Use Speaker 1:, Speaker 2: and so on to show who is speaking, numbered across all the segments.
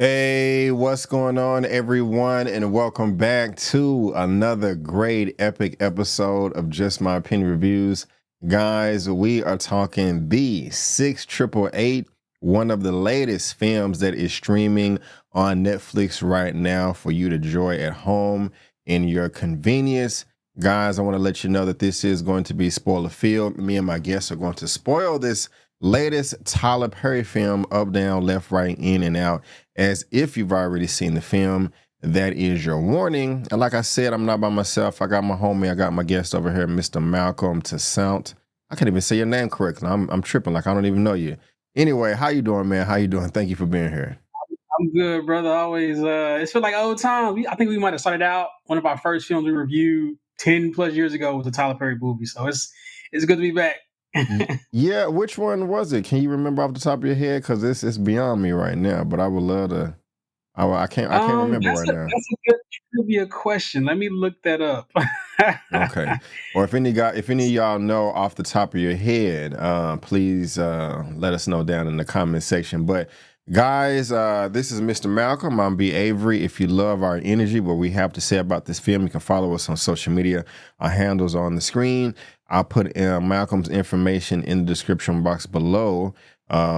Speaker 1: Hey, what's going on, everyone? And welcome back to another great epic episode of Just My Opinion Reviews. Guys, we are talking the 6888, one of the latest films that is streaming on Netflix right now for you to enjoy at home in your convenience. Guys, I want to let you know that this is going to be spoiler filled. Me and my guests are going to spoil this latest Tyler Perry film, Up, Down, Left, Right, In, and Out, as if you've already seen the film. That is your warning. And like I said, I'm not by myself. I got my homie, I got my guest over here, Mr. Malcolm Toussaint. I can't even say your name correctly. I'm tripping like I don't even know you. Anyway, how you doing, man? How you doing? Thank you for being here.
Speaker 2: I'm good, brother. Always, it's feel like old times. I think we might have started out one of our first films we reviewed 10 plus years ago was a Tyler Perry movie. So it's good to be back.
Speaker 1: Yeah, which one was it? Can you remember off the top of your head? Because it's beyond me right now. But I would love to. I can't remember
Speaker 2: That's
Speaker 1: right
Speaker 2: a
Speaker 1: now.
Speaker 2: that's a good trivia question. Let me look that up.
Speaker 1: Okay. Or if any of y'all know off the top of your head, please let us know down in the comment section. But guys, this is Mr. Malcolm. I'm B. Avery. If you love our energy, what we have to say about this film, you can follow us on social media. Our handles are on the screen. I'll put Malcolm's information in the description box below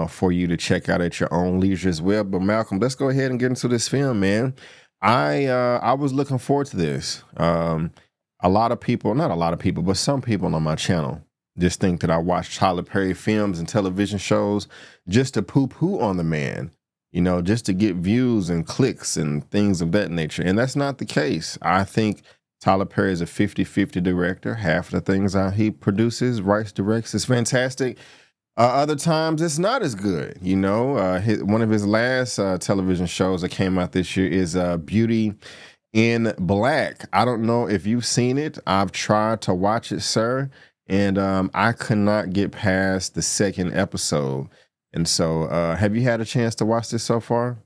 Speaker 1: for you to check out at your own leisure as well. But Malcolm, let's go ahead and get into this film, man. I was looking forward to this. A lot of people, not a lot of people, but some people on my channel just think that I watch Tyler Perry films and television shows just to poo-poo on the man, just to get views and clicks and things of that nature. And that's not the case. I think Tyler Perry is a 50-50 director. Half of the things he produces, writes, directs is fantastic. Other times it's not as good. One of his last television shows that came out this year is Beauty in Black. I don't know if you've seen it. I've tried to watch it, sir, and I could not get past the second episode. And so, have you had a chance to watch this so far?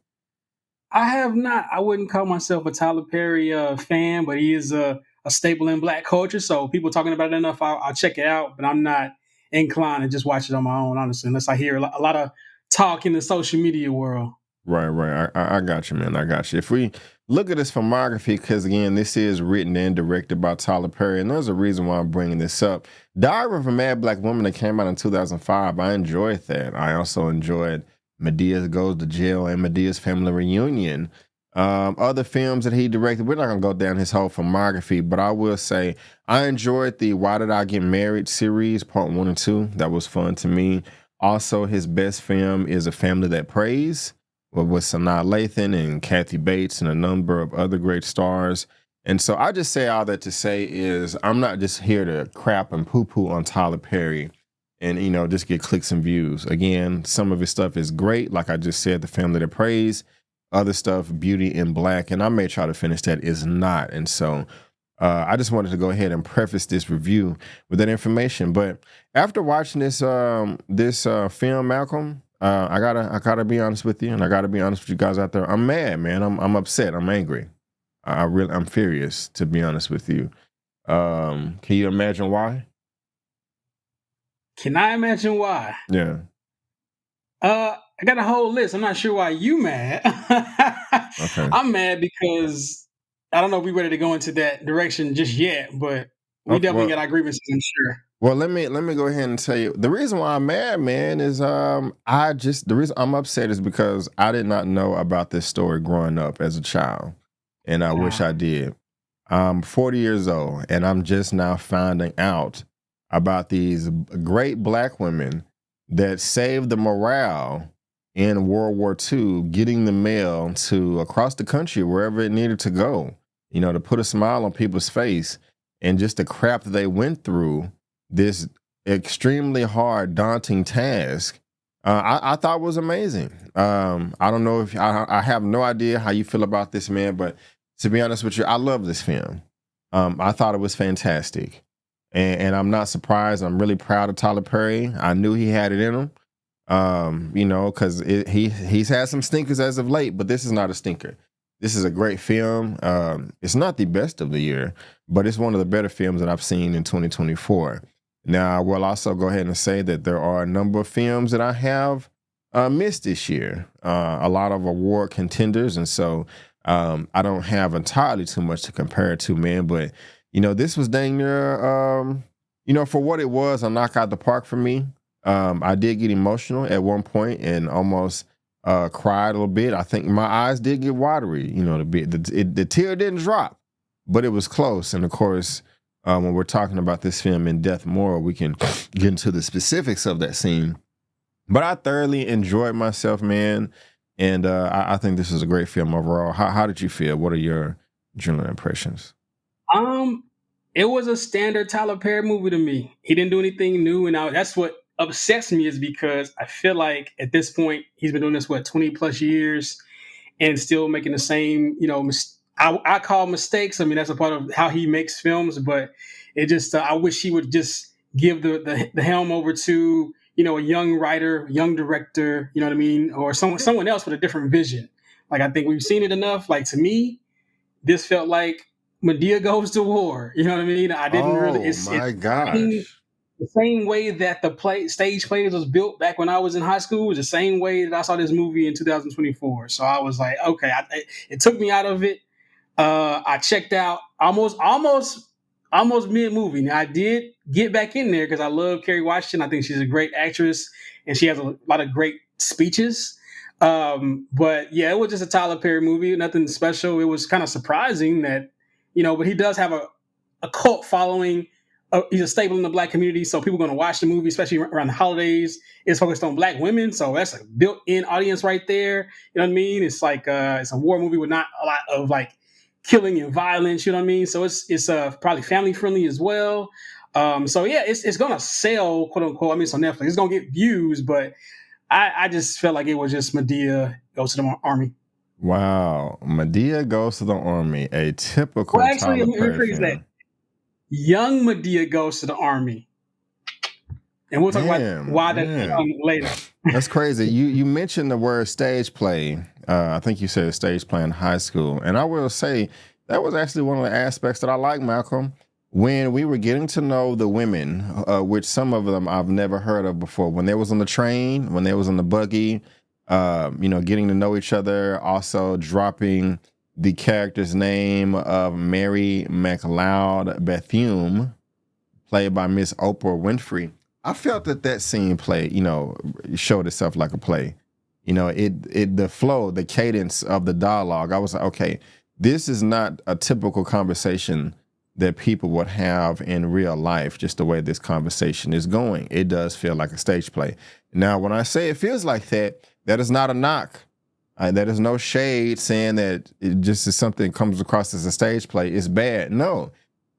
Speaker 2: I have not. I wouldn't call myself a Tyler Perry fan, but he is a staple in Black culture. So people talking about it enough, I'll check it out. But I'm not inclined to just watch it on my own, honestly, unless I hear a lot of talk in the social media world.
Speaker 1: Right, right. I got you, man. I got you. If we look at his filmography, because again, this is written and directed by Tyler Perry, and there's a reason why I'm bringing this up. Diary of a Mad Black Woman that came out in 2005. I enjoyed that. I also enjoyed Medea Goes to Jail and Medea's Family Reunion. Other films that he directed, we're not gonna go down his whole filmography, but I will say I enjoyed the Why Did I Get Married series, part 1 and 2. That was fun to me. Also, his best film is A Family That Prays, with Sanaa Lathan and Kathy Bates and a number of other great stars. And so I just say all that to say is I'm not just here to crap and poo-poo on Tyler Perry and, just get clicks and views. Again, some of his stuff is great. Like I just said, The Family That Prays. Other stuff, Beauty in Black, and I may try to finish that, is not. And so I just wanted to go ahead and preface this review with that information. But after watching this film, Malcolm, I gotta be honest with you, and I gotta be honest with you guys out there. I'm mad, man. I'm upset. I'm angry. I'm furious, to be honest with you. Can you imagine why?
Speaker 2: Can I imagine why?
Speaker 1: Yeah.
Speaker 2: I got a whole list. I'm not sure why you mad.
Speaker 1: Okay.
Speaker 2: I'm mad because I don't know if we're ready to go into that direction just yet, but we
Speaker 1: Okay.
Speaker 2: definitely
Speaker 1: Well,
Speaker 2: got our grievances, I'm sure.
Speaker 1: well, let me go ahead and tell you the reason why I'm mad, man, is the reason I'm upset is because I did not know about this story growing up as a child, and I wish
Speaker 2: Wow.
Speaker 1: I did. I'm 40 years old, and I'm just now finding out about these great Black women that saved the morale in World War II, getting the mail to across the country, wherever it needed to go, to put a smile on people's face, and just the crap that they went through, this extremely hard, daunting task. I thought was amazing. I don't know if I have no idea how you feel about this, man, but to be honest with you, I love this film. I thought it was fantastic, and I'm not surprised. I'm really proud of Tyler Perry. I knew he had it in him, because he's had some stinkers as of late, but this is not a stinker. This is a great film. It's not the best of the year, but it's one of the better films that I've seen in 2024. Now, I will also go ahead and say that there are a number of films that I have missed this year. A lot of award contenders, and so I don't have entirely too much to compare it to, man. But this was dang near, for what it was, a knock out the park for me. I did get emotional at one point and almost cried a little bit. I think my eyes did get watery, the tear didn't drop, but it was close. And of course, when we're talking about this film in depth more, we can get into the specifics of that scene. But I thoroughly enjoyed myself, man, and I think this is a great film overall. How did you feel? What are your general impressions?
Speaker 2: Um, it was a standard Tyler Perry movie to me. He didn't do anything new, and that's what upsets me is because I feel like at this point he's been doing this 20 plus years and still making the same, I call mistakes. I mean, that's a part of how he makes films, but it just, I wish he would just give the helm over to, a young writer, young director, you know what I mean? Or someone else with a different vision. Like, I think we've seen it enough. Like, to me, this felt like Medea goes to war. You know what I mean? I didn't really,
Speaker 1: Oh
Speaker 2: it's
Speaker 1: my
Speaker 2: the
Speaker 1: gosh!
Speaker 2: same way that the stage plays was built back when I was in high school was the same way that I saw this movie in 2024. So I was like, okay, it took me out of it. I checked out almost mid movie. Now I did get back in there because I love Kerry Washington. I think she's a great actress and she has a lot of great speeches. But yeah, it was just a Tyler Perry movie, nothing special. It was kind of surprising that, but he does have a cult following. He's a staple in the black community, so people are going to watch the movie, especially around the holidays. It's focused on black women, so that's a built-in audience right there. You know what I mean? It's like it's a war movie with not a lot of like killing and violence. You know what I mean? So it's probably family friendly as well. So yeah, it's gonna sell, quote unquote. I mean, it's on Netflix. It's gonna get views, but I just felt like it was just Medea goes to the army.
Speaker 1: Wow, Medea goes to the army, a
Speaker 2: Well,
Speaker 1: typical
Speaker 2: actually,
Speaker 1: Tyler
Speaker 2: let me
Speaker 1: Perry
Speaker 2: rephrase that.
Speaker 1: film.
Speaker 2: Young Medea goes to the army, and we'll talk about
Speaker 1: Man,
Speaker 2: why that's
Speaker 1: man,
Speaker 2: young later.
Speaker 1: that's crazy. You mentioned the word stage play. I think you said stage play in high school, and I will say that was actually one of the aspects that I like, Malcolm. When we were getting to know the women, which some of them I've never heard of before, when they was on the train, when they was on the buggy, getting to know each other, also dropping the character's name of Mary McLeod Bethune, played by Miss Oprah Winfrey. I felt that that scene showed itself like a play. The flow, the cadence of the dialogue. I was like, okay, this is not a typical conversation that people would have in real life. Just the way this conversation is going, it does feel like a stage play. Now, when I say it feels like that, that is not a knock. That is no shade saying that it just is something comes across as a stage play. It's bad. No,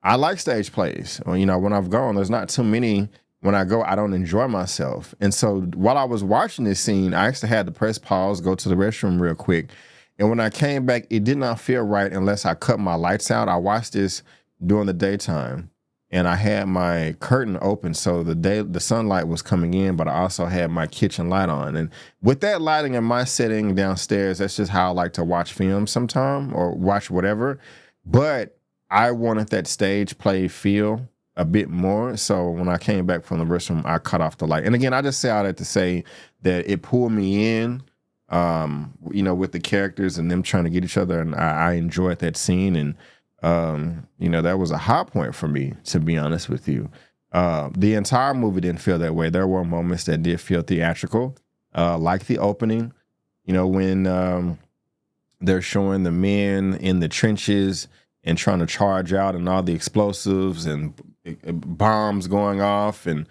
Speaker 1: I like stage plays. When I've gone, there's not too many. When I go, I don't enjoy myself. And so while I was watching this scene, I actually had to press pause, go to the restroom real quick. And when I came back, it did not feel right unless I cut my lights out. I watched this during the daytime and I had my curtain open so the sunlight was coming in, but I also had my kitchen light on. And with that lighting in my setting downstairs, that's just how I like to watch films sometime or watch whatever. But I wanted that stage play feel a bit more. So when I came back from the restroom, I cut off the light. And again, I just say all that to say that it pulled me in, with the characters and them trying to get each other. And I enjoyed that scene. And, that was a high point for me, to be honest with you. The entire movie didn't feel that way. There were moments that did feel theatrical, like the opening, when they're showing the men in the trenches and trying to charge out and all the explosives and bombs going off and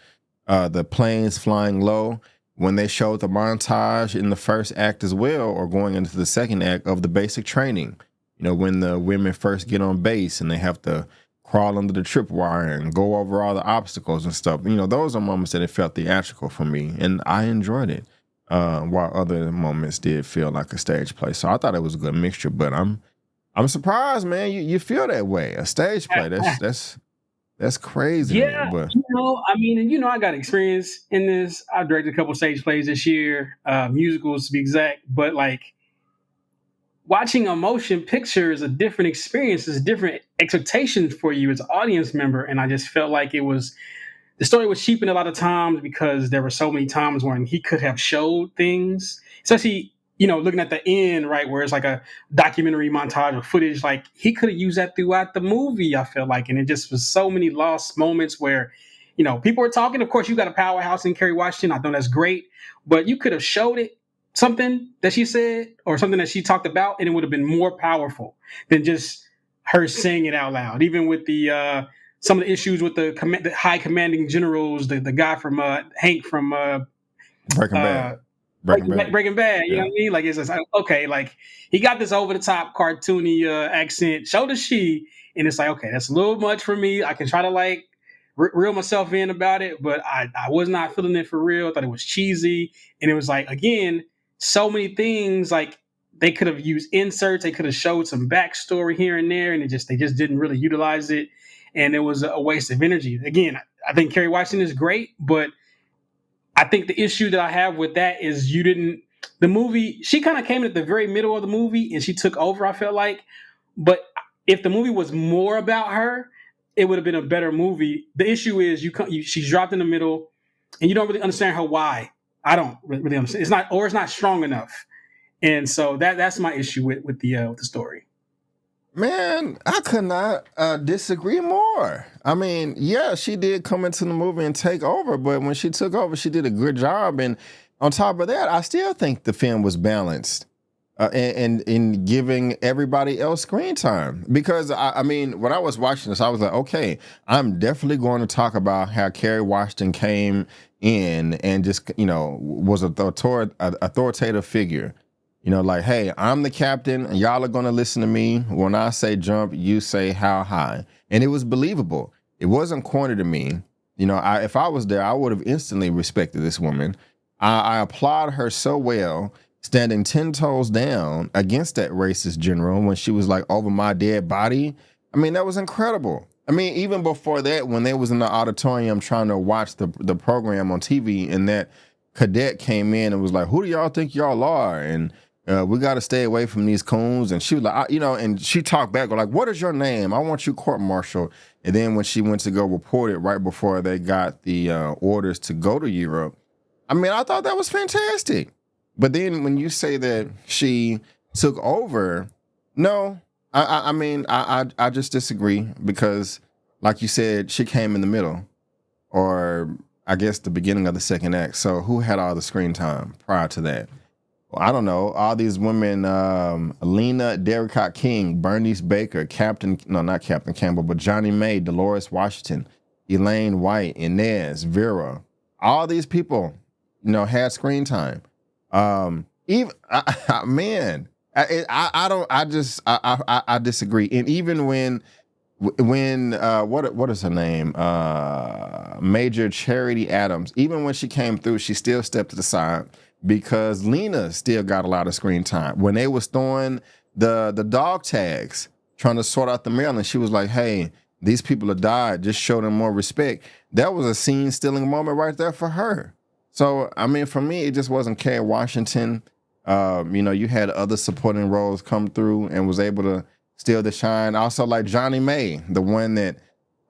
Speaker 1: the planes flying low. When they showed the montage in the first act as well, or going into the second act of the basic training, when the women first get on base and they have to crawl under the tripwire and go over all the obstacles and stuff. Those are moments that it felt theatrical for me, and I enjoyed it. While other moments did feel like a stage play. So I thought it was a good mixture, but I'm surprised, man. You feel that way. A stage play. That's crazy to
Speaker 2: Yeah,
Speaker 1: me. But
Speaker 2: I mean, and I got experience in this. I directed a couple stage plays this year, musicals to be exact. But like watching a motion picture is a different experience. It's a different expectation for you as an audience member. And I just felt like it was the story was cheapened a lot of times because there were so many times when he could have showed things, especially looking at the end, right, where it's like a documentary montage of footage. Like he could have used that throughout the movie. I feel like, and it just was so many lost moments where people were talking. Of course, you got a powerhouse in Kerry Washington. I know that's great, but you could have showed it something that she said or something that she talked about, and it would have been more powerful than just her saying it out loud. Even with the some of the issues with the high commanding generals, the guy from Hank from
Speaker 1: Breaking
Speaker 2: uh,
Speaker 1: Bad. Breaking Bad.
Speaker 2: Breaking Bad. You know
Speaker 1: Yeah.
Speaker 2: what I mean? Like it's just like, okay, like he got this over the top cartoony accent. Show the she, and it's like okay, that's a little much for me. I can try to like reel myself in about it, but I was not feeling it for real. I thought it was cheesy, and it was like again, so many things like. They could have used inserts. They could have showed some backstory here and there, and they just didn't really utilize it, and it was a waste of energy. Again, I think Kerry Washington is great, but I think the issue that I have with that is you didn't. The movie, she kind of came in at the very middle of the movie and she took over, I felt like. But if the movie was more about her, it would have been a better movie. The issue is she's dropped in the middle and you don't really understand her why. I don't really understand. It's not strong enough. And so that's my issue with the story.
Speaker 1: Man, I could not disagree more. I mean, yeah, she did come into the movie and take over, but when she took over, she did a good job. And on top of that, I still think the film was balanced and in giving everybody else screen time. Because I mean, when I was watching this, I was like, okay, I'm definitely going to talk about how Kerry Washington came in and just was an authoritative figure. Like, hey, I'm the captain, and y'all are gonna listen to me. When I say jump, you say how high, and it was believable. It wasn't corny to me. If I was there, I would have instantly respected this woman. I applaud her so well, standing 10 toes down against that racist general when she was like, over my dead body. I mean, that was incredible. I mean, even before that, when they was in the auditorium trying to watch the program on TV, and that cadet came in and was like, who do y'all think y'all are? And we got to stay away from these coons. And she was like, and she talked back, like, what is your name? I want you court-martialed. And then when she went to go report it right before they got the orders to go to Europe, I mean, I thought that was fantastic. But then when you say that she took over, no, I mean, I just disagree because, like you said, she came in the middle, or I guess the beginning of the second act. So who had all the screen time prior to that? Well, I don't know. All these women, Lena Derricott King, Bernice Baker, not Captain Campbell, but Johnny May, Dolores Washington, Elaine White, Inez, Vera. All these people, had screen time. Even man, I disagree. And even when what is her name? Major Charity Adams. Even when she came through, she still stepped to the side because Lena still got a lot of screen time. When they was throwing the dog tags, trying to sort out the mail, and she was like, "Hey, these people have died. Just show them more respect." That was a scene-stealing moment right there for her. So, I mean, for me, it just wasn't Kerry Washington. You had other supporting roles come through and was able to steal the shine. Also, like Johnny May, the one that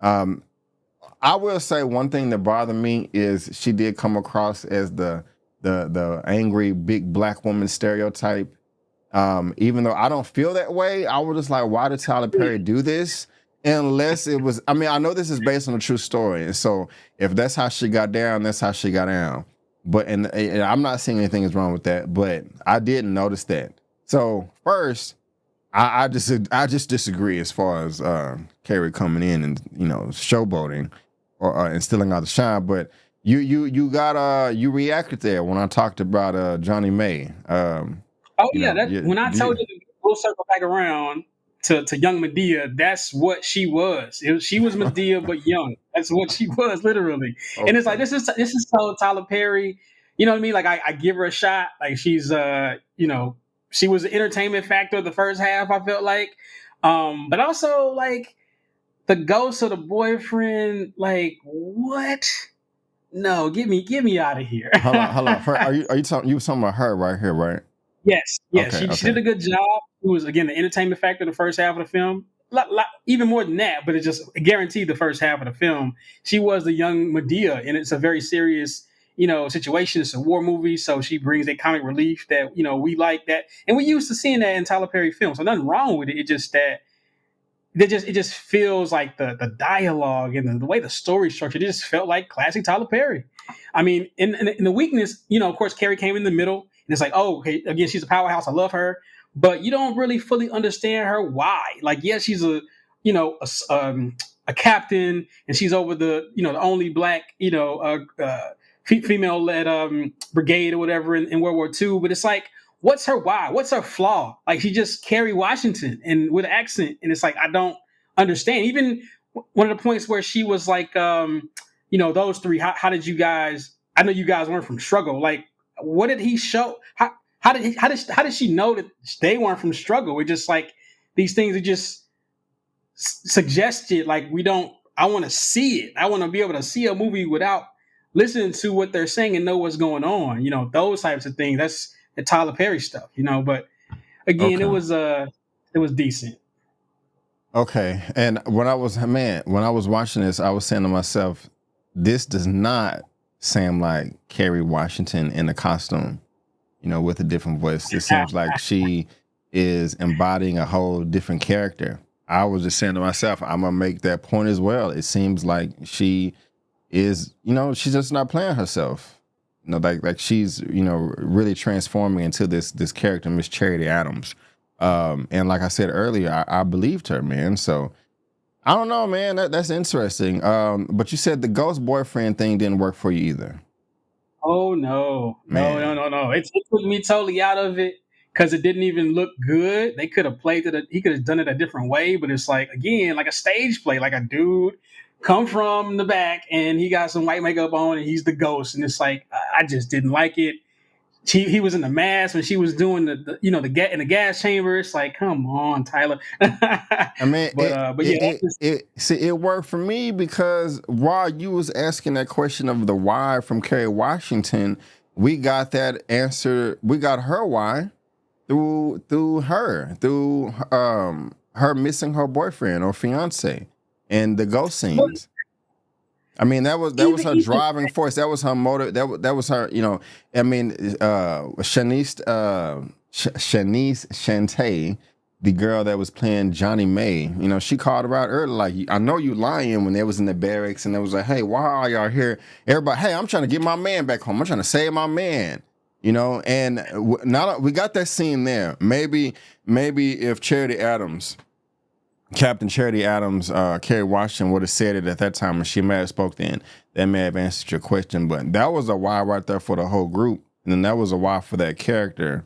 Speaker 1: I will say one thing that bothered me is she did come across as the angry big black woman stereotype. Even though I don't feel that way, I was just like, why did Tyler Perry do this? Unless it was, I mean, I know this is based on a true story, and so if that's how she got down, that's how she got down. But and I'm not saying anything is wrong with that, but I didn't notice that. So first, I just disagree as far as Carrie coming in and showboating or and stealing all the shine. But you reacted there when I talked about Johnny May.
Speaker 2: Oh yeah, when I told you to go circle back around to young Medea, that's what she was. She was Medea but young. That's what she was literally. And it's like
Speaker 1: Okay.
Speaker 2: this is so Tyler Perry. You know what I mean? Like I give her a shot. Like she's she was the entertainment factor of the first half. I felt like, but also like the ghost of the boyfriend. Like what? No, get me out of here.
Speaker 1: Hold on. You was talking about her right here, right?
Speaker 2: Yes, yes,
Speaker 1: Okay,
Speaker 2: she did
Speaker 1: okay.
Speaker 2: a good job. It was again the entertainment factor in the first half of the film. even more than that, but it just guaranteed the first half of the film. She was the young Medea, and it's a very serious, situation. It's a war movie, so she brings a comic relief that we like that, and we used to seeing that in Tyler Perry films. So nothing wrong with it. It's just that it just feels like the dialogue and the way the story structured. It just felt like classic Tyler Perry. I mean, in the weakness, of course, Carrie came in the middle, and it's like, oh, okay, again, she's a powerhouse. I love her, but you don't really fully understand her why. Like, yes, she's a captain, and she's over the only black female led brigade or whatever in World War II. But it's like, what's her why? What's her flaw? Like, she just Kerry Washington and with an accent, and it's like I don't understand. Even one of the points where she was like, those three. How did you guys? I know you guys weren't from struggle. Like, what did he show? How did she know that they weren't from struggle? It just like these things are just suggested. Like, we don't. I want to see it. I want to be able to see a movie without listening to what they're saying and know what's going on. Those types of things. That's the Tyler Perry stuff. But again,
Speaker 1: Okay.
Speaker 2: it was decent.
Speaker 1: Okay. And when I was watching this, I was saying to myself, this does not sound like Kerry Washington in a costume, with a different voice. This seems like she is embodying a whole different character. I was just saying to myself, I'm gonna make that point as well. It seems like she is, she's just not playing herself. Like she's, really transforming into this character, Miss Charity Adams. And like I said earlier, I believed her, man. So I don't know, man. That's interesting. But you said the ghost boyfriend thing didn't work for you either.
Speaker 2: Oh no, no, no,
Speaker 1: Man.
Speaker 2: no, no! It took me totally out of it because it didn't even look good. They could have played it. He could have done it a different way, but it's like, again, like a stage play, like a dude come from the back and he got some white makeup on and he's the ghost, and it's like I just didn't like it. He was in the mask when she was doing the in the gas chamber. It's like, come on, Tyler.
Speaker 1: I mean,
Speaker 2: But yeah,
Speaker 1: it worked for me because while you was asking that question of the why from Kerry Washington, we got that answer. We got her why through her missing her boyfriend or fiance and the ghost
Speaker 2: but
Speaker 1: scenes. I mean, that was her
Speaker 2: even
Speaker 1: driving force. That was her motive. That was her. I mean, Shanice Shante, the girl that was playing Johnny May. She called her out early. Like, I know you lying when they was in the barracks and they was like, hey, why are y'all here? Everybody, hey, I'm trying to get my man back home. I'm trying to save my man. And now we got that scene there. Maybe if Captain Charity Adams, Kerry Washington would have said it at that time, and she may have spoke then. That may have answered your question, but that was a why right there for the whole group, and then that was a why for that character,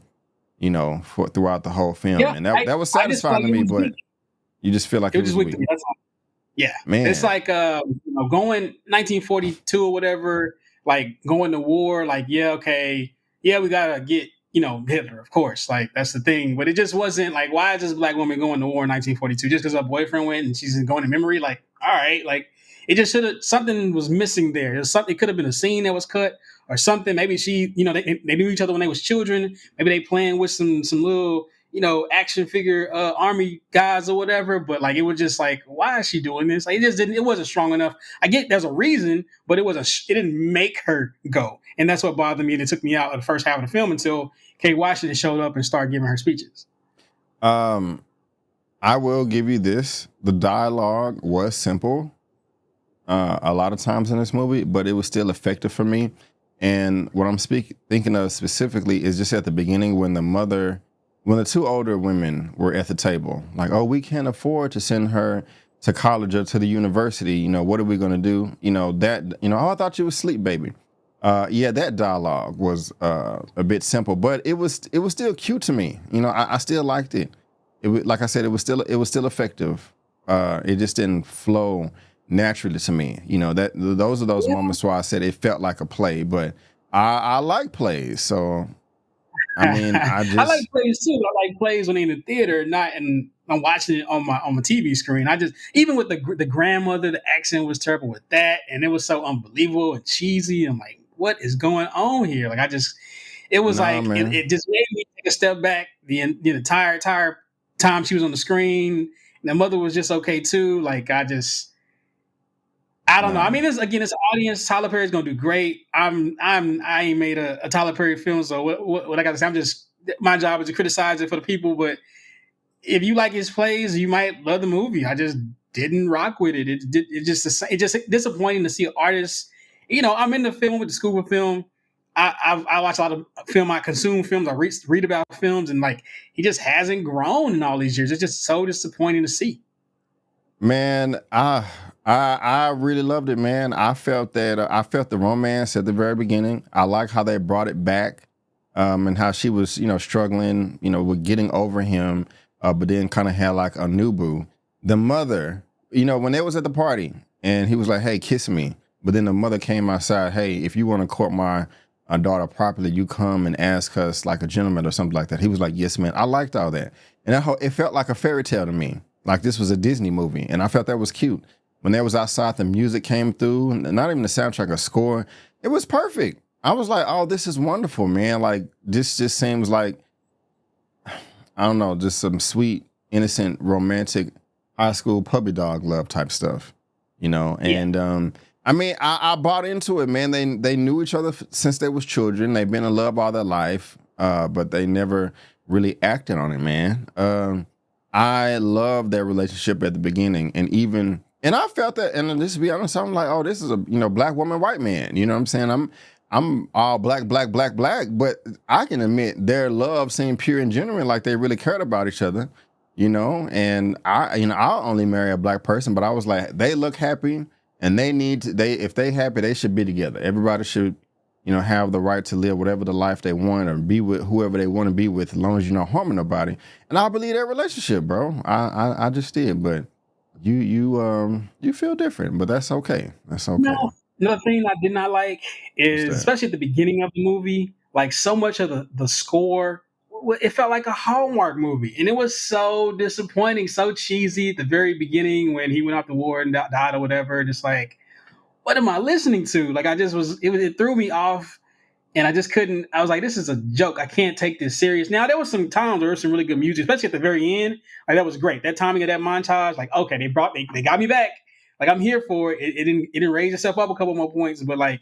Speaker 1: for throughout the whole film,
Speaker 2: yeah,
Speaker 1: and that was
Speaker 2: I just feel
Speaker 1: satisfying
Speaker 2: like
Speaker 1: to
Speaker 2: it
Speaker 1: me.
Speaker 2: was
Speaker 1: But
Speaker 2: weak.
Speaker 1: you just feel like
Speaker 2: It
Speaker 1: it
Speaker 2: was just
Speaker 1: was
Speaker 2: weak to
Speaker 1: weak,
Speaker 2: me. That's all. Yeah, it's
Speaker 1: man.
Speaker 2: like going 1942 or whatever, like going to war. Like, yeah, okay, yeah, we gotta get Hitler, of course. Like, that's the thing, but it just wasn't like, why is this black woman going to war in 1942 just because her boyfriend went and she's going to memory? Like, all right, like it just should have, something was missing there. There's something. It could have been a scene that was cut or something. Maybe she, they knew each other when they was children. Maybe they playing with some little action figure army guys or whatever. But like, it was just like, why is she doing this? Like, it just didn't. It wasn't strong enough. I get there's a reason, but it wasn't. It didn't make her go, and that's what bothered me. And it took me out of the first half of the film until Kate Washington showed up and started giving her speeches.
Speaker 1: Um, I will give you this: the dialogue was simple, a lot of times in this movie, but it was still effective for me. And what I'm thinking of specifically is just at the beginning when the two older women were at the table, like, oh, we can't afford to send her to college or to the university. What are we going to do? Oh, I thought you was asleep, baby. Yeah, that dialogue was a bit simple, but it was still cute to me. I still liked it. Like I said, it was still effective. It just didn't flow naturally to me. That those are those moments where I said it felt like a play, but I like plays, so I mean, I
Speaker 2: I like
Speaker 1: just
Speaker 2: plays too. I like plays when they're in the theater, not and I'm watching it on my TV screen. I just, even with the grandmother, the accent was terrible with that, and it was so unbelievable and cheesy. I'm like, what is going on here? Like, it was
Speaker 1: nah,
Speaker 2: like
Speaker 1: man.
Speaker 2: it just made me take a step back the entire time she was on the screen, The mother was just okay too. Like I don't know. I
Speaker 1: No.
Speaker 2: mean, this again, it's an audience. Tyler Perry's gonna do great. I ain't made a Tyler Perry film, so what I got to say? I'm just my job is to criticize it for the people. But if you like his plays, you might love the movie. I just didn't rock with it. It just disappointing to see artists. You know, I'm in the film with the school of film. I watch a lot of film. I consume films. I read about films, and like he just hasn't grown in all these years. It's just so disappointing to see.
Speaker 1: Man, I really loved it, man. I felt that I felt the romance at the very beginning. I like how they brought it back, and how she was, struggling, with getting over him, but then kind of had like a new boo. The mother, when they was at the party, and he was like, "Hey, kiss me," but then the mother came outside, "Hey, if you want to court my daughter properly, you come and ask us like a gentleman or something like that." He was like, "Yes, man." I liked all that, and it felt like a fairy tale to me. Like this was a Disney movie, and I felt that was cute. When they was outside, the music came through, and not even the soundtrack or score. It was perfect. I was like, "Oh, this is wonderful, man!" Like this just seems like I don't know, just some sweet, innocent, romantic high school puppy dog love type stuff,
Speaker 2: Yeah.
Speaker 1: And I mean, I bought into it, man. They knew each other since they was children. They've been in love all their life, but they never really acted on it, man. I love their relationship at the beginning, and I felt that. And just to be honest, I'm like, oh, this is a black woman, white man. You know what I'm saying? I'm all black, black, black, black, but I can admit their love seemed pure and genuine, like they really cared about each other. And I'll only marry a black person, but I was like, they look happy, and if they happy, they should be together. Everybody should have the right to live whatever the life they want or be with whoever they want to be with, as long as you're not harming nobody. And I believe that relationship, bro. I just did, but you feel different, but that's okay. That's
Speaker 2: No,
Speaker 1: okay.
Speaker 2: another thing I did not like
Speaker 1: What's
Speaker 2: is,
Speaker 1: that?
Speaker 2: especially at the beginning of the movie, like so much of the score, it felt like a Hallmark movie, and it was so disappointing, so cheesy at the very beginning when he went off to war and died or whatever. Just like, what am I listening to? Like, I just it threw me off, and I just couldn't. I was like, this is a joke. I can't take this serious. Now there was some times there was some really good music, especially at the very end. Like that was great. That timing of that montage, like okay, they got me back. Like I'm here for it. It didn't raise itself up a couple more points, but like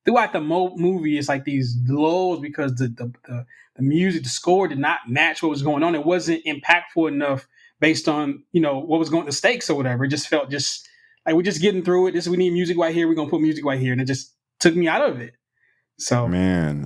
Speaker 2: throughout the movie, it's like these lows because the music, the score did not match what was going on. It wasn't impactful enough based on what was going the stakes or whatever. It just felt just like we're just getting through it. We need music right here. We're gonna put music right here, and it just took me out of it. So.
Speaker 1: Man,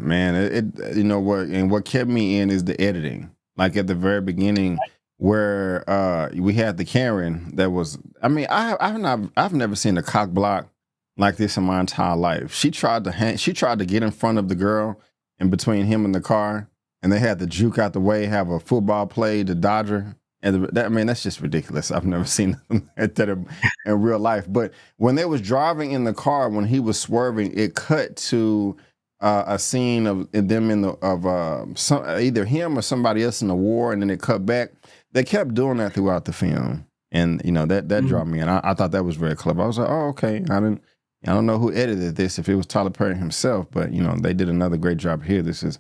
Speaker 1: what kept me in is the editing. Like at the very beginning, where we had the Karen that was. I mean, I've never seen a cock block like this in my entire life. She tried to get in front of the girl in between him and the car, and they had to juke out the way, have a football play to dodge her. And I mean, that's just ridiculous. I've never seen that in real life. But when they was driving in the car, when he was swerving, it cut to a scene of them either him or somebody else in the war, and then it cut back. They kept doing that throughout the film, and that
Speaker 2: Mhm.
Speaker 1: drew me in. I thought that was very clever. I was like, oh, okay. I don't know who edited this, if it was Tyler Perry himself, but they did another great job here. This is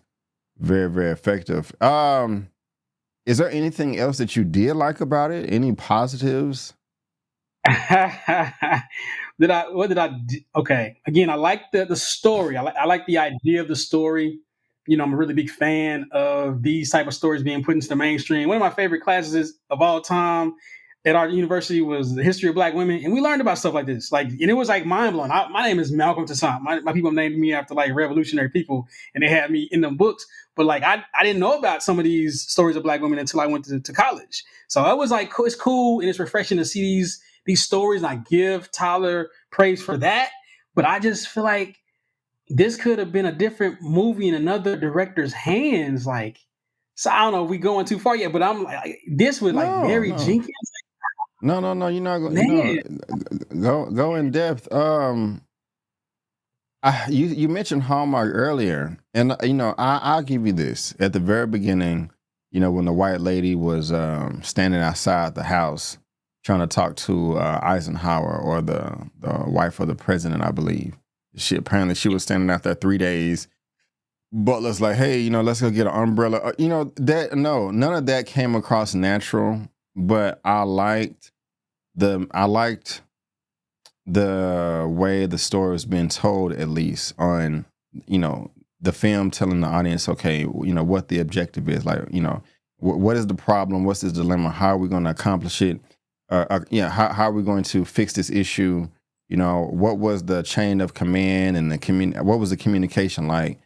Speaker 1: very, very effective. Is there anything else that you did like about it? Any positives?
Speaker 2: Did I? What did I? Okay. Again, I like the story. I like the idea of the story. I'm a really big fan of these type of stories being put into the mainstream. One of my favorite classes of all time at our university was the history of Black women, and we learned about stuff like this. Like, and it was like mind blowing. My name is Malcolm Toussaint. My people named me after like revolutionary people, and they had me in them books. But like, I didn't know about some of these stories of Black women until I went to college. So it was like it's cool and it's refreshing to see these stories. And I give Tyler praise for that, but I just feel like this could have been a different movie in another director's hands. Like, so I don't know if we going too far yet, but I'm like this with like
Speaker 1: No,
Speaker 2: Barry
Speaker 1: no,
Speaker 2: Jenkins,
Speaker 1: no. You're not going.
Speaker 2: man.
Speaker 1: Go in depth. You mentioned Hallmark earlier, and I'll give you this. At the very beginning, when the white lady was standing outside the house trying to talk to Eisenhower, or the wife of the president, I believe. She was standing out there 3 days. Butler's like, hey, let's go get an umbrella. That no, none of that came across natural. but I liked the way the story was being told, at least on, you know, the film telling the audience, okay, what the objective is, like, what is the problem, what's this dilemma, how are we going to accomplish it, yeah, how are we going to fix this issue, what was the chain of command and what was the communication like,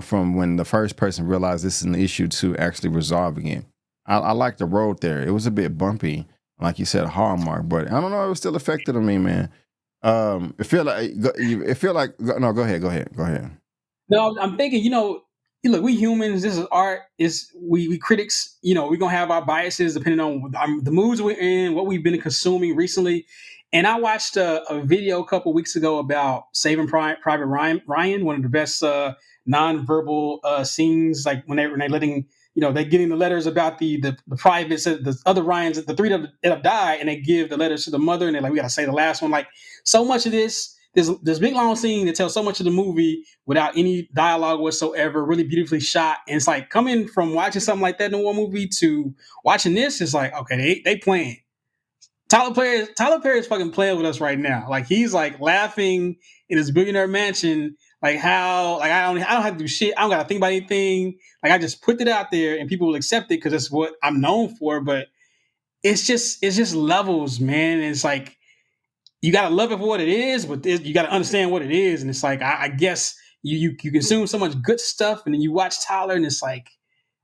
Speaker 1: from when the first person realized this is an issue to actually resolving it. I like the road there. It was a bit bumpy, like you said, hallmark, but I don't know, it was still effective to me, man. No, go ahead, go ahead.
Speaker 2: No, I'm thinking, look, we humans, this is art, is we critics, we're gonna have our biases depending on the moods we're in, what we've been consuming recently. And I watched a video a couple weeks ago about Saving Private Ryan, one of the best nonverbal scenes, like when they letting, they're getting the letters about the privates, the other Ryans, the three that have died, and they give the letters to the mother, and they're like, we gotta say the last one. Like, so much of this big long scene that tells so much of the movie without any dialogue whatsoever, really beautifully shot. And it's like coming from watching something like that in a war movie to watching this, it's like, okay, they playing. Tyler Perry is fucking playing with us right now. Like, he's like laughing in his billionaire mansion, like how like I don't have to do shit. I don't gotta think about anything. Like, I just put it out there and people will accept it because it's what I'm known for. But it's just levels, man. And it's like you gotta love it for what it is, but you gotta understand what it is. And it's like I guess you consume so much good stuff, and then you watch Tyler, and it's like,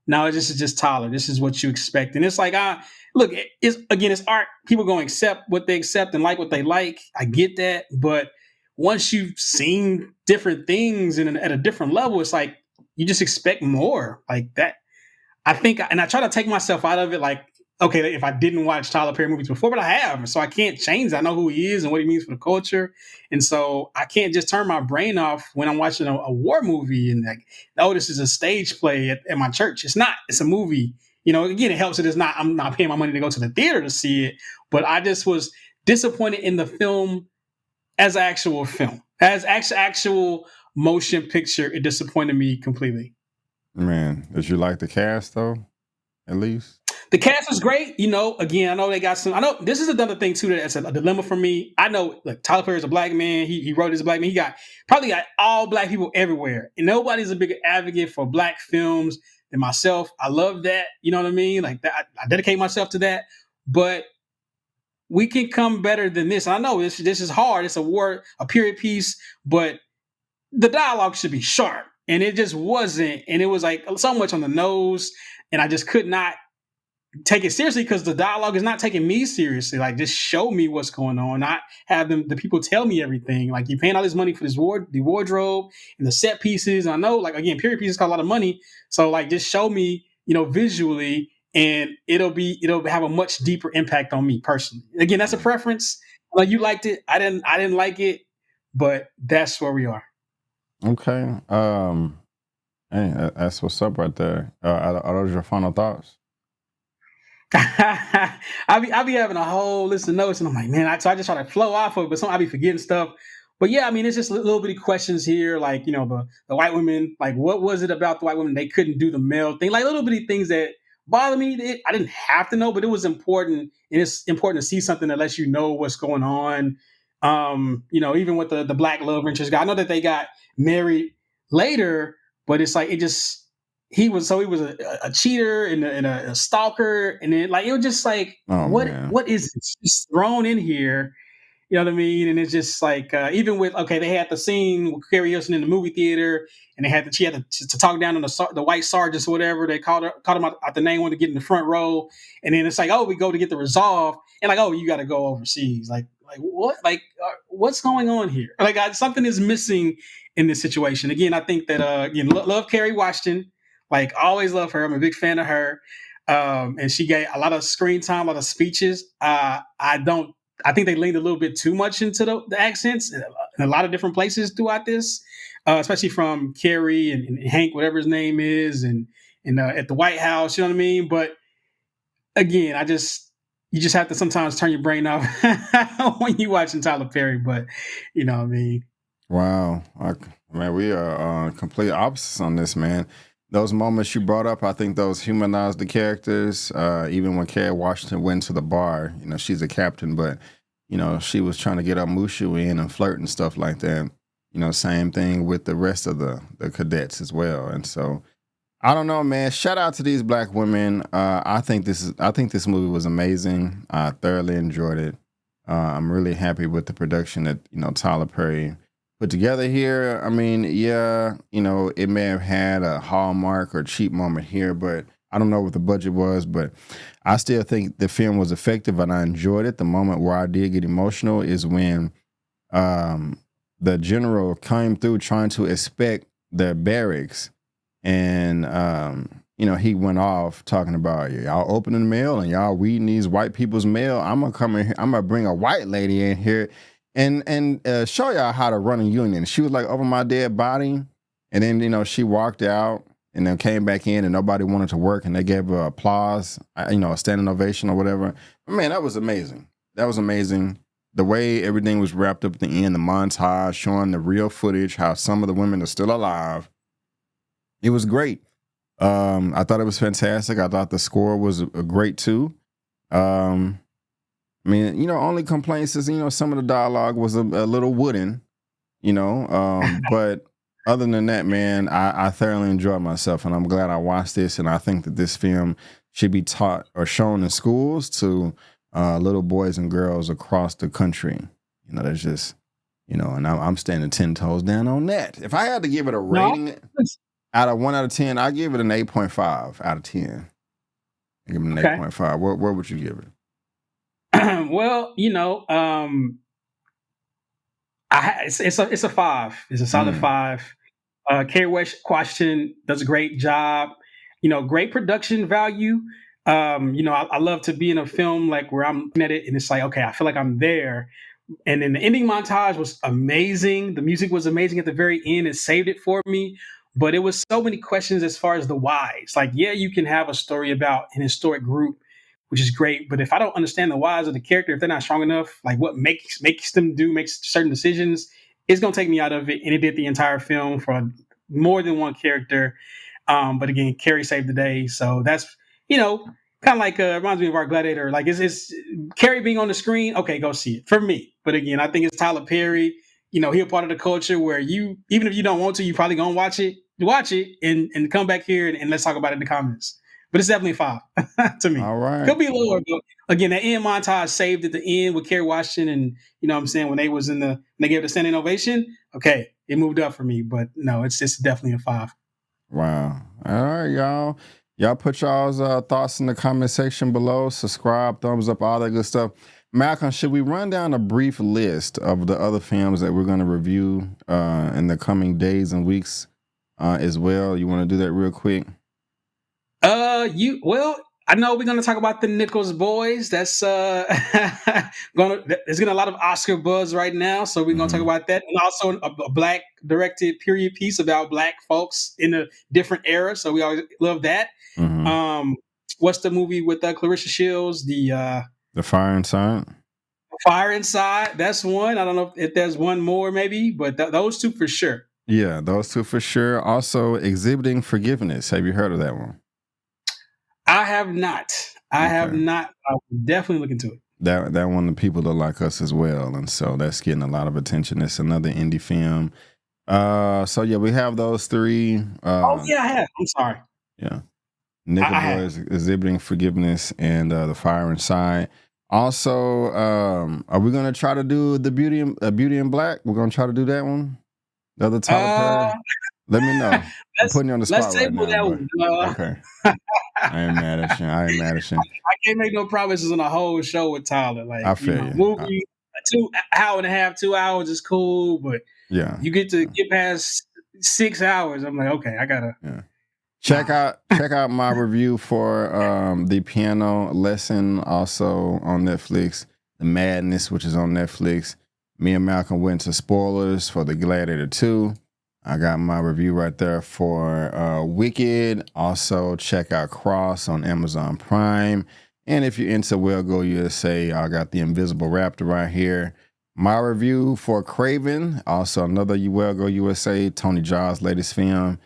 Speaker 2: no, this is just Tyler. This is what you expect. And it's like, look, it's art. People gonna accept what they accept and like what they like. I get that, but once you've seen different things and at a different level, it's like you just expect more. Like that, I think, and I try to take myself out of it. Like, okay, if I didn't watch Tyler Perry movies before, but I have, so I can't change that. I know who he is and what he means for the culture, and so I can't just turn my brain off when I'm watching a war movie and like, oh, this is a stage play at my church. It's not. It's a movie. Again, it helps that it's not. I'm not paying my money to go to the theater to see it, but I just was disappointed in the film as actual film, as actual motion picture. It disappointed me completely.
Speaker 1: Man, did you like the cast though? At least.
Speaker 2: The cast is great. Again, I know they got some. I know this is another thing too that's a dilemma for me. I know, like, Tyler Perry is a black man. He wrote as a black man. He probably got all black people everywhere, and nobody's a bigger advocate for black films than myself. I love that. You know what I mean? Like that, I dedicate myself to that. But we can come better than this. I know this is hard. It's a period piece, but the dialogue should be sharp, and it just wasn't. And it was like so much on the nose, and I just could not take it seriously because the dialogue is not taking me seriously. Like, just show me what's going on, not have the people tell me everything. Like, you're paying all this money for the wardrobe and the set pieces. I know, like, again, period pieces cost a lot of money, so like, just show me, visually, and it'll have a much deeper impact on me personally. Again, that's a preference. Like, you liked it, I didn't like it, but that's where we are.
Speaker 1: Okay. Hey, that's what's up right there. Are those your final thoughts?
Speaker 2: I be having a whole list of notes, and I'm like, man, so I just try to flow off of it, but some I be forgetting stuff. But yeah, I mean, it's just little bitty questions here, like, the white women, like, what was it about the white women they couldn't do the male thing, like little bitty things that bother me. I didn't have to know, but it was important, and it's important to see something that lets you know what's going on. Even with the black love interest guy, I know that they got married later, but it's like he was a cheater and a stalker, and then, like, it was just like,
Speaker 1: Oh man.
Speaker 2: what is this just thrown in here? You know what I mean? And it's just like, even with, okay, they had the scene with Carrie Hilson in the movie theater, and she had to talk down on the white sergeants or whatever they called him out the name, wanted to get in the front row, and then it's like, oh, we go to get the resolve, and like, oh, you got to go overseas, like what, like, what's going on here? Like, something is missing in this situation. Again, I think that again, love Carrie Washington, like, always love her. I'm a big fan of her. And she gave a lot of screen time, a lot of speeches. I think they leaned a little bit too much into the accents in a lot of different places throughout this, especially from Carrie and Hank, whatever his name is, and at the White House. You know what I mean? But again, you just have to sometimes turn your brain off when you watching Tyler Perry. But you know what I mean?
Speaker 1: Wow. Man, we are complete opposites on this, man. those moments you brought up, I think those humanized the characters. Even when Kerry Washington went to the bar, you know, she's a captain, but you know, she was trying to get our Mushu in and flirt and stuff like that. You know, same thing with the rest of the cadets as well. And so I don't know, man. Shout out to these black women. I think this movie was amazing. I thoroughly enjoyed it. I'm really happy with the production that Tyler Perry put together here. I mean, yeah, it may have had a hallmark or cheap moment here, but I don't know what the budget was, but I still think the film was effective and I enjoyed it. The moment where I did get emotional is when the general came through trying to inspect the barracks, and he went off talking about y'all opening the mail and y'all reading these white people's mail. I'm gonna come in here. I'm gonna bring a white lady in here and show y'all how to run a union. She was like over my dead body, and then she walked out and then came back in, and nobody wanted to work, and they gave her applause, a standing ovation or whatever. Man, that was amazing. That was amazing. The way everything was wrapped up at the end, the montage showing the real footage, how some of the women are still alive. It was great. I thought it was fantastic. I thought the score was great too. I mean, only complaints is, some of the dialogue was a little wooden, but other than that, man, I thoroughly enjoyed myself, and I'm glad I watched this. And I think that this film should be taught or shown in schools to little boys and girls across the country. There's just, and I'm standing 10 toes down on that. If I had to give it a rating out of 1 out of 10, I give it an 8.5 out of 10. I give it an 8.5. Where would you give it?
Speaker 2: Well, it's a 5. It's a solid 5. Kerry Washington does a great job. Great production value. I love to be in a film like where I'm looking at it and it's like, okay, I feel like I'm there. And then the ending montage was amazing. The music was amazing at the very end. It saved it for me. But it was so many questions as far as the whys. Like, yeah, you can have a story about an historic group, which is great. But if I don't understand the whys of the character, if they're not strong enough, like what makes them make certain decisions, it's going to take me out of it. And it did the entire film for more than one character. But again, Kerry saved the day. So that's, kind of like reminds me of our Gladiator. Like, it's Kerry being on the screen. Okay, go see it for me. But again, I think it's Tyler Perry. He a part of the culture where even if you don't want to, you probably gonna watch it and come back here and let's talk about it in the comments. But it's definitely 5 to me.
Speaker 1: All right.
Speaker 2: Could be lower, but again, that end montage saved at the end with Kerry Washington, and what I'm saying, when they was when they gave the standing ovation, okay, it moved up for me. But no, it's definitely a 5.
Speaker 1: Wow. All right, y'all. Y'all put y'all's thoughts in the comment section below. Subscribe, thumbs up, all that good stuff. Malcolm, should we run down a brief list of the other films that we're going to review in the coming days and weeks as well? You want to do that real quick?
Speaker 2: I know we're going to talk about the Nichols Boys. That's there's getting a lot of Oscar buzz right now, so we're going to talk about that, and also a black directed period piece about black folks in a different era. So we always love that. What's the movie with Clarissa Shields? The
Speaker 1: Fire Inside.
Speaker 2: Fire Inside. That's one. I don't know if there's one more, maybe, but those two for sure.
Speaker 1: Yeah, those two for sure. Also, Exhibiting Forgiveness. Have you heard of that one?
Speaker 2: I have not. I have not. I'll definitely look into it.
Speaker 1: That one, the people are like us as well, and so that's getting a lot of attention. It's another indie film. So yeah, we have those 3.
Speaker 2: I have. I'm sorry.
Speaker 1: Yeah, Nichols Boys, Exhibiting Forgiveness, and The Fire Inside. Also, are we gonna try to do the Beauty in Black? We're gonna try to do that one. The other Tyler Perry. Let me know. I'm putting you on the spot right now. Okay. I ain't mad at you.
Speaker 2: I can't make no promises on a whole show with Tyler. Like,
Speaker 1: I feel you.
Speaker 2: Movie, 2 hour and a half, 2 hours is cool, but
Speaker 1: yeah,
Speaker 2: you get to get past 6 hours. I'm like, okay, I gotta.
Speaker 1: Yeah. Check out my review for the Piano Lesson, also on Netflix. The Madness, which is on Netflix. Me and Malcolm went to spoilers for the Gladiator 2. I got my review right there for Wicked. Also, check out Cross on Amazon Prime. And if you're into Well Go USA, I got The Invisible Raptor right here. My review for Craven, also another Well Go USA, Tony Jaa's latest film.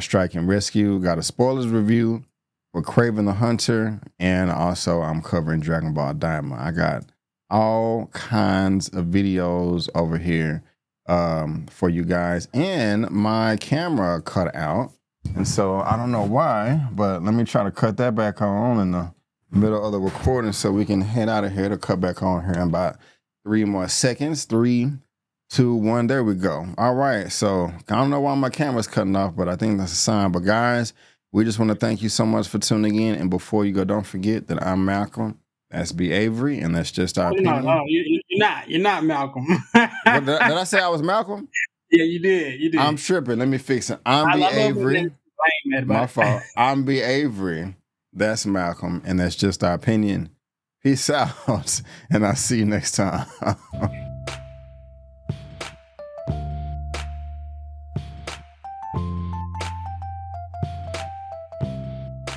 Speaker 1: Strike and Rescue. Got a spoilers review for Craven the Hunter, and also I'm covering Dragon Ball Daima. I got all kinds of videos over here for you guys, and my camera cut out, and so I don't know why, but let me try to cut that back on in the middle of the recording so we can head out of here. To cut back on here in about 3 more seconds. 3, 2, 1. There we go. All right. So I don't know why my camera's cutting off, but I think that's a sign. But guys, we just want to thank you so much for tuning in. And before you go, don't forget that I'm Malcolm. That's B. Avery, and that's just our opinion.
Speaker 2: No, you're not. You're not Malcolm.
Speaker 1: What, did I say I was Malcolm?
Speaker 2: Yeah, you did. You did.
Speaker 1: I'm tripping. Let me fix it. I'm B. Avery. My fault. I'm B. Avery. That's Malcolm, and that's just our opinion. Peace out, and I'll see you next time.